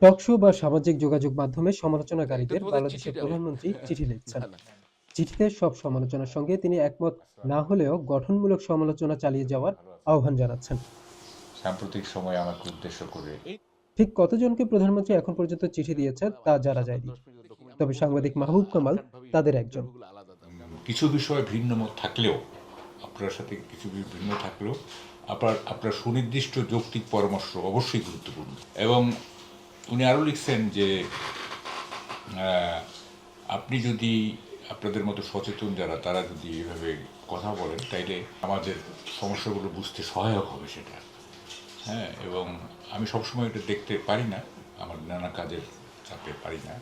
Talk show বা সামাজিক যোগাযোগ মাধ্যমে এটা সমালোচনাকারীদের তো বোধহয় চিঠি বাংলাদেশের দেওয়া। প্রধানমন্ত্রী চিঠি লিখছেন। না, না। চিঠিতে সব সমালোচনার সঙ্গে তিনি একমত না আসসালামু হলেও আলাইকুম। গঠনমূলক সমালোচনা চালিয়ে যাওয়ার ভালো আছেন? আহ্বান জানাচ্ছেন। সাম্প্রতিক সময়ে আমাকে উদ্দেশ্য করে ঠিক কতজনকে প্রধানমন্ত্রী এখন পর্যন্ত চিঠি দিয়েছেন তা জানা যায়নি, তবে সাংবাদিক মাহবুব কামাল তাদের একজন। কিছু বিষয়ে ভিন্ন মত থাকলেও, আপনার সাথে কিছু ভিন্ন থাকলেও আপনার সুনির্দিষ্ট যৌক্তিক পরামর্শ অবশ্যই গুরুত্বপূর্ণ। এবং উনি আরও লিখছেন যে আপনি যদি আপনাদের মতো সচেতন যারা তারা যদি এভাবে কথা বলেন তাইলে আমাদের সমস্যাগুলো বুঝতে সহায়ক হবে সেটা। হ্যাঁ, এবং আমি সবসময় এটা দেখতে পারি না, আমার নানা কাজের চাপে পারি না,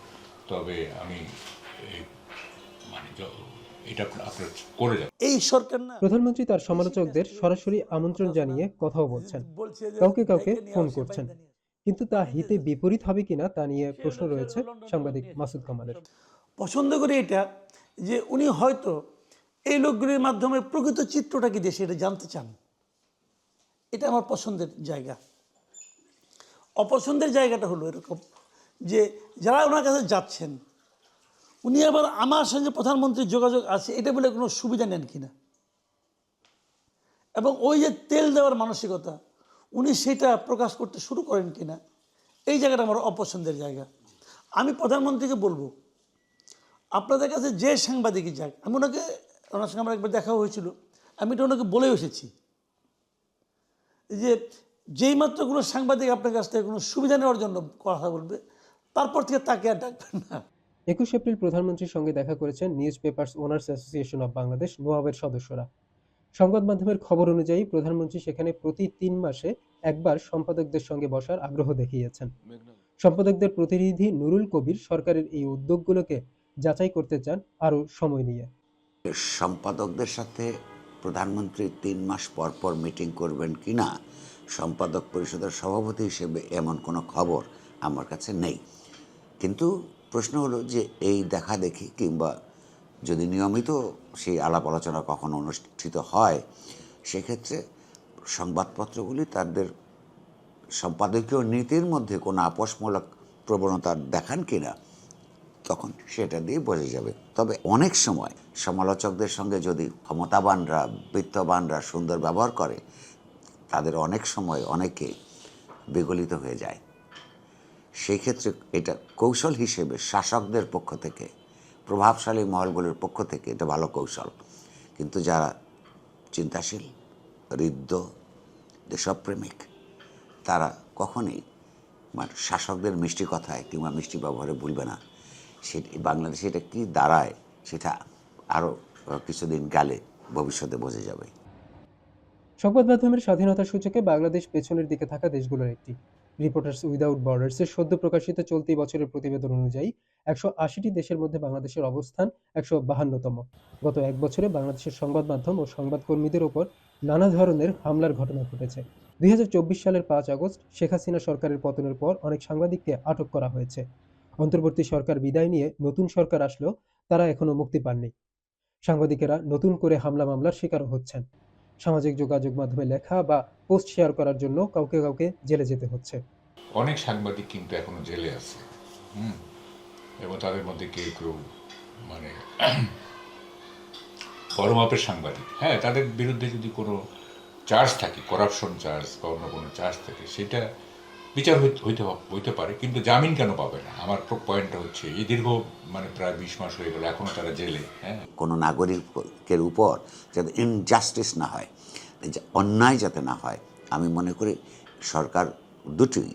তবে আমি মানে এটা আপনার করে যাব। এই সরকার না প্রধানমন্ত্রী তার সমালোচকদের সরাসরি আমন্ত্রণ জানিয়ে কথাও বলছেন, বলছে যে কাউকে কাউকে ভাইকে নিয়ে ফোন আসে করছেন। বাইন্দা নিয়ে কিন্তু তা বাড়িতে হিতে বিপরীত হবে কিনা তা নিয়ে সে প্রশ্ন হলো রয়েছে লন্ডন সাংবাদিক নিয়ে মাসুদ কামালের। পছন্দ করি এটা যে উনি হয়তো এই লোকগুলির মাধ্যমে প্রকৃত চিত্রটা কি দেশে এটা জানতে চান। এটা আমার পছন্দের জায়গা। অপছন্দের জায়গাটা হলো এরকম যে যারা ওনার কাছে যাচ্ছেন উনি আবার আমার সঙ্গে প্রধানমন্ত্রীর যোগাযোগ আছে এটা বলে কোনো সুবিধা নেন কিনা, এবং ওই যে তেল দেওয়ার মানসিকতা উনি সেটা প্রকাশ করতে শুরু করেন কিনা, এই জায়গাটা আমার অপছন্দের জায়গা। আমি প্রধানমন্ত্রীকে বলবো আপনাদের কাছে যে সাংবাদিকই যাক, আমি ওনাকে ওনার সঙ্গে আমার একবার দেখা হয়েছিল, আমি এটা ওনাকে বলেও এসেছি যে যেই মাত্র কোনো সাংবাদিক আপনার কাছ থেকে কোনো সুবিধা নেওয়ার জন্য কথা বলবে তারপর থেকে তাকে আর ডাকবেন না। 21 এপ্রিল প্রধানমন্ত্রীর সঙ্গে দেখা করেছেন news papers owners association of Bangladesh নোয়াবের সদস্যরা। সংবাদ মাধ্যমের খবর অনুযায়ী প্রধানমন্ত্রী সেখানে প্রতি 3 মাসে একবার সম্পাদকদের সঙ্গে বসার আগ্রহ দেখিয়েছেন। সম্পাদকদের প্রতিনিধি নুরুল কবির সরকারের এই উদ্যোগগুলোকে যাচাই করতে চান আরও সময় নিয়ে। সম্পাদকদের সাথে প্রধানমন্ত্রী 3 মাস পর পর মিটিং করবেন কিনা সম্পাদক পরিষদের সভাপতি হিসেবে এমন কোনো খবর আমার কাছে নেই। কিন্তু প্রশ্ন হলো যে এই দেখা দেখি কিংবা যদি নিয়মিত সেই আলাপ আলোচনা কখনো অনুষ্ঠিত হয় সেক্ষেত্রে সংবাদপত্রগুলি তাদের সম্পাদকীয় নীতির মধ্যে কোনো আপোষমূলক প্রবণতা দেখান কিনা তখন সেটা দিয়ে বোঝা যাবে। তবে অনেক সময় সমালোচকদের সঙ্গে যদি ক্ষমতাবানরা বিত্তবানরা সুন্দর ব্যবহার করে তাদের অনেক সময় অনেকে বিগলিত হয়ে যায়। সেই ক্ষেত্রে এটা কৌশল হিসেবে শাসকদের পক্ষ থেকে প্রভাবশালী মহলগুলির পক্ষ থেকে এটা ভালো কৌশল, কিন্তু যারা চিন্তাশীল হৃদ্য দেশপ্রেমিক তারা কখনোই মানে শাসকদের মিষ্টি কথায় কিংবা মিষ্টি ব্যবহারে ভুলবে না। সেটা বাংলাদেশে এটা কী দাঁড়ায় সেটা আরও কিছুদিন গেলে ভবিষ্যতে বোঝা যাবে। সংবাদ মাধ্যমের স্বাধীনতার সূচকে বাংলাদেশ পেছনের দিকে থাকা দেশগুলোর একটি। রিপোর্টার্স উইদাউট বর্ডার্সের সদ্য প্রকাশিত চলতি বছরের প্রতিবেদন অনুযায়ী 180টি দেশের মধ্যে বাংলাদেশের অবস্থান 152তম। গত এক বছরে বাংলাদেশের সংবাদ মাধ্যম ও সংবাদকর্মীদের ওপর নানা ধরনের হামলার ঘটনা ঘটেছে। 2024 সালের 5 আগস্ট শেখ হাসিনা সরকারের পতনের পর অনেক সাংবাদিককে আটক করা হয়েছে। অন্তর্বর্তী সরকার বিদায় নিয়ে নতুন সরকার আসলেও তারা এখনো মুক্তি পাননি। সাংবাদিকেরা নতুন করে হামলা মামলার শিকারও হচ্ছেন। সামাজিক যোগাযোগ মাধ্যমে লেখা বা পোস্ট শেয়ার করার জন্য কাউকে কাউকে জেলে যেতে হচ্ছে। অনেক সাংবাদিক কিন্তু এখনো জেলে আছে। এবং তাদের মধ্যে কেউ কেউ মানে বড় মাপের সাংবাদিক, হ্যাঁ, তাদের বিরুদ্ধে যদি কোনো চার্জ থাকে, করাপশন চার্জ বা অন্য কোনো চার্জ থাকে, সেটা বিচার হইতে পারে, কিন্তু জামিন কেন পাবে না? আমার পয়েন্টটা হচ্ছে এই দীর্ঘ মানে প্রায় 20 মাস হয়ে গেল এখনও তারা জেলে। হ্যাঁ, কোনো নাগরিকের উপর যাতে ইনজাস্টিস না হয়, অন্যায় যাতে না হয়, আমি মনে করি সরকার দুটোই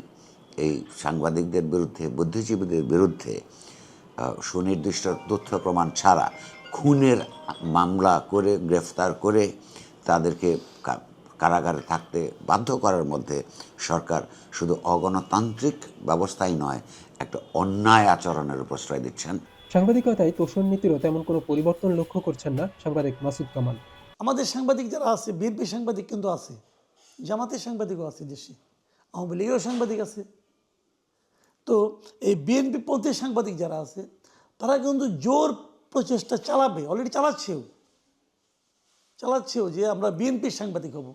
এই সাংবাদিকদের বিরুদ্ধে বুদ্ধিজীবীদের বিরুদ্ধে সুনির্দিষ্ট তথ্য প্রমাণ ছাড়া খুনের মামলা করে গ্রেফতার করে তাদেরকে কারাগারে থাকতে বাধ্য করার মধ্যে সরকার শুধু অগণতান্ত্রিক ব্যবস্থাই নয় একটা অন্যায় আচরণের প্রশ্রয় দিচ্ছেন। সাংবাদিকতায় তোষণ নীতিরও তেমন কোনো পরিবর্তন লক্ষ্য করছেন না সাংবাদিক মাসুদ কামাল। আমাদের সাংবাদিক যারা আছে বিএনপি সাংবাদিক কিন্তু আছে, জামাতের সাংবাদিকও আছে দেশে, আওয়ামী লীগেরও সাংবাদিক আছে। তো এই বিএনপি পন্থী সাংবাদিক যারা আছে তারা কিন্তু জোর প্রচেষ্টা চালাবে, অলরেডি চালাচ্ছেও যে আমরা বিএনপির সাংবাদিক হব।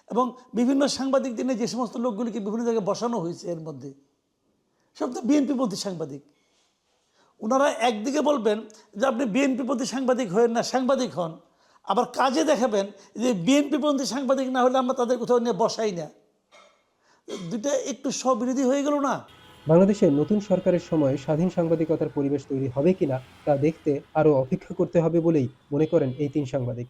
এবং বিভিন্ন সাংবাদিকদের নিয়ে যে সমস্ত লোকগুলিকে বিভিন্ন জায়গায় বসানো হয়েছে এর মধ্যে সব তো বিএনপিপন্থী সাংবাদিক। ওনারা একদিকে বলবেন যে আপনি বিএনপিপন্থী সাংবাদিক হয়েন না, সাংবাদিক হন, আবার কাজে দেখাবেন যে বিএনপিপন্থী সাংবাদিক না হলে আমরা তাদের কোথাও নিয়ে বসাই না। দুইটা একটু স্ববিরোধী হয়ে গেল না? বাংলাদেশে নতুন সরকারের সময় স্বাধীন সাংবাদিকতার পরিবেশ তৈরি হবে কিনা তা দেখতে আরও অপেক্ষা করতে হবে বলেই মনে করেন এই তিন সাংবাদিক।